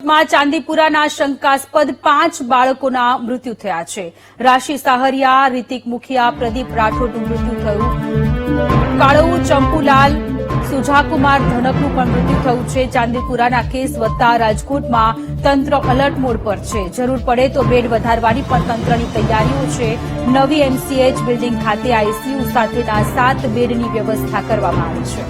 રાજકોટમાં ચાંદીપુરાના શંકાસ્પદ 5 બાળકોના મૃત્યુ થયા છે। રાશિ સાહરિયા, રિતિક મુખિયા, પ્રદીપ રાઠોડનું મૃત્યુ થયું। કાળુ ચંપુલાલ, સુજાકુમાર ધનકનું પણ મૃત્યુ થયું છે। ચાંદીપુરાના કેસ વધતા રાજકોટમાં તંત્ર અલર્ટ મોડ પર છે। જરૂર પડે તો બેડ વધારવાની પણ તંત્રની તૈયારીઓ છે। નવી એમસીએચ બિલ્ડિંગ ખાતે આઈસીયુ સાથેના 7 બેડની વ્યવસ્થા કરવામાં આવી છે।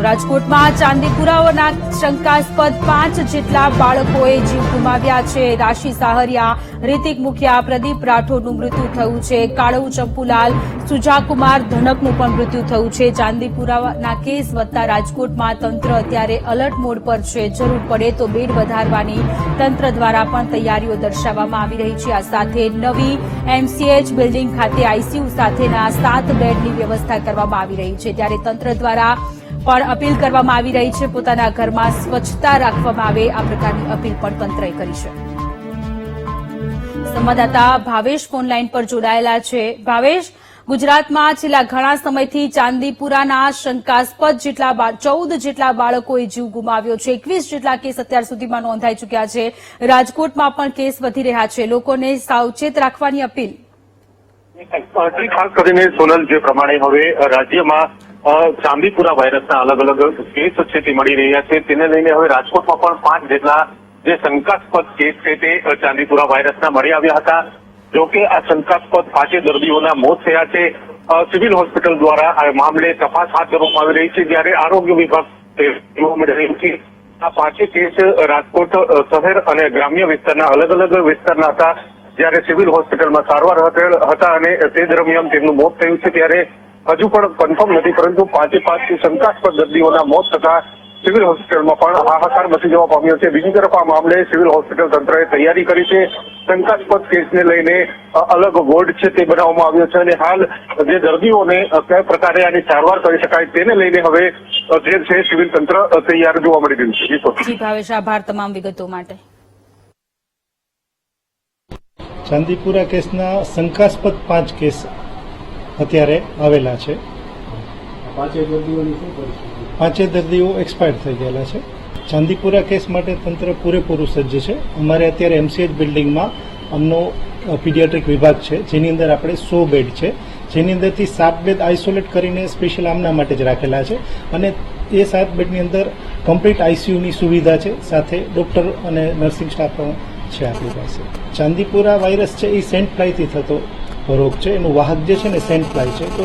રાજકોટમાં ચાંદીપુરાના શંકાસ્પદ 5 જેટલા બાળકોએ જીવ ગુમાવ્યા છે। રાશિ સાહરિયા, રિતિક મુખિયા, પ્રદીપ રાઠોડનું મૃત્યુ થયું છે। કાળુ ચંપુલાલ, સુજાકુમાર ધનકનું પણ મૃત્યુ થયું છે। ચાંદીપુરાના કેસ વધતા રાજકોટમાં તંત્ર અત્યારે અલર્ટ મોડ પર છે। જરૂર પડે તો બેડ વધારવાની તંત્ર દ્વારા પણ તૈયારીઓ દર્શાવવામાં આવી રહી છે। આ સાથે નવી એમસીએચ બિલ્ડિંગ ખાતે આઈસીયુ સાથેના 7 બેડની વ્યવસ્થા કરવામાં આવી રહી છે। ત્યારે તંત્ર દ્વારા પણ અપીલ કરવામાં આવી રહી છે। પોતાના ઘરમાં સ્વચ્છતા રાખવામાં આવે આ પ્રકારની અપીલ પણ તંત્રએ કરી છે। સંવાદદાતા ભાવેશ ફોનલાઈન પર જોડાયેલા છે। ભાવેશ, ગુજરાતમાં છેલ્લા ઘણા સમયથી ચાંદીપુરાના શંકાસ્પદ 14 જેટલા બાળકોએ જીવ ગુમાવ્યો છે। 21 જેટલા કેસ અત્યાર સુધીમાં નોંધાઈ ચૂક્યા છે। રાજકોટમાં પણ કેસ વધી રહ્યા છે। લોકોને સાવચેત રાખવાની અપીલ। ખાસ કરીને સોનલ, જે પ્રમાણે હવે રાજ્યમાં ચાંદીપુરા વાયરસના અલગ અલગ કેસ છે તે મળી રહ્યા છે, તેને લઈને હવે રાજકોટમાં પણ 5 જેટલા જે શંકાસ્પદ કેસ છે તે ચાંદીપુરા વાયરસના મળી આવ્યા હતા। જોકે આ શંકાસ્પદ 5 દર્દીઓના મોત થયા છે। સિવિલ હોસ્પિટલ દ્વારા આ મામલે તપાસ હાથ ધરવામાં આવી રહી છે। જ્યારે આરોગ્ય વિભાગ મળી રહ્યું છે આ 5 કેસ રાજકોટ શહેર અને ગ્રામ્ય વિસ્તારના અલગ અલગ વિસ્તારના હતા। જ્યારે સિવિલ હોસ્પિટલમાં સારવાર હતા અને તે દરમિયાન તેમનું મોત થયું છે। ત્યારે હજુ પણ કન્ફર્મ નથી, પરંતુ 5 શંકાસ્પદ દર્દીઓના મોત થતા સિવિલ હોસ્પિટલમાં પણ હાહાકાર મચી જવા પામ્યો છે। બીજી તરફ આ મામલે સિવિલ હોસ્પિટલ તંત્રએ તૈયારી કરી છે। શંકાસ્પદ કેસને લઈને અલગ વોર્ડ છે તે બનાવવામાં આવ્યો છે અને હાલ જે દર્દીઓને કયા પ્રકારે આની સારવાર કરી શકાય તેને લઈને હવે જે છે સિવિલ તંત્ર તૈયાર જોવા મળી રહ્યું છે। જી ભાવેશ, આભાર તમામ વિગતો માટે। ચાંદીપુરા કેસના શંકાસ્પદ 5 કેસ અત્યારે આવેલા છે। 5 દર્દીઓ એક્સપાયર થઈ ગયેલા છે। ચાંદીપુરા કેસ માટે તંત્ર પૂરેપૂરું સજ્જ છે। અમારે અત્યારે એમસીએચ બિલ્ડિંગમાં અમનો પીડિયાટ્રિક વિભાગ છે, જેની અંદર આપણે 100 બેડ છે, જેની અંદરથી 7 બેડ આઇસોલેટ કરીને સ્પેશિયલ આમના માટે જ રાખેલા છે અને એ 7 બેડની અંદર કમ્પ્લીટ આઈસીયુની સુવિધા છે, સાથે ડોક્ટર અને નર્સિંગ સ્ટાફ પણ છે આપણી પાસે। ચાંદીપુરા વાયરસ છે એ સેન્ટ ફ્લાયથી થતો રોગ છે। એનું વાહક જે છે ને સેન્ટ ફ્લાય છે। તો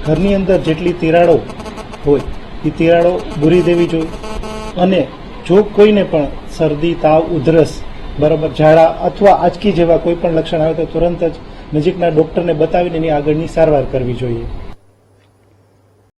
ઘરની અંદર જેટલી તિરાડો હોય એ તિરાડો ભૂરી દેવી જોઈએ અને જો કોઈને પણ શરદી, તાવ, ઉધરસ, બરાબર ઝાડા અથવા આંચકી જેવા કોઈ પણ લક્ષણ આવે તો તુરંત જ નજીકના ડોક્ટરને બતાવીને એની આગળની સારવાર કરવી જોઈએ।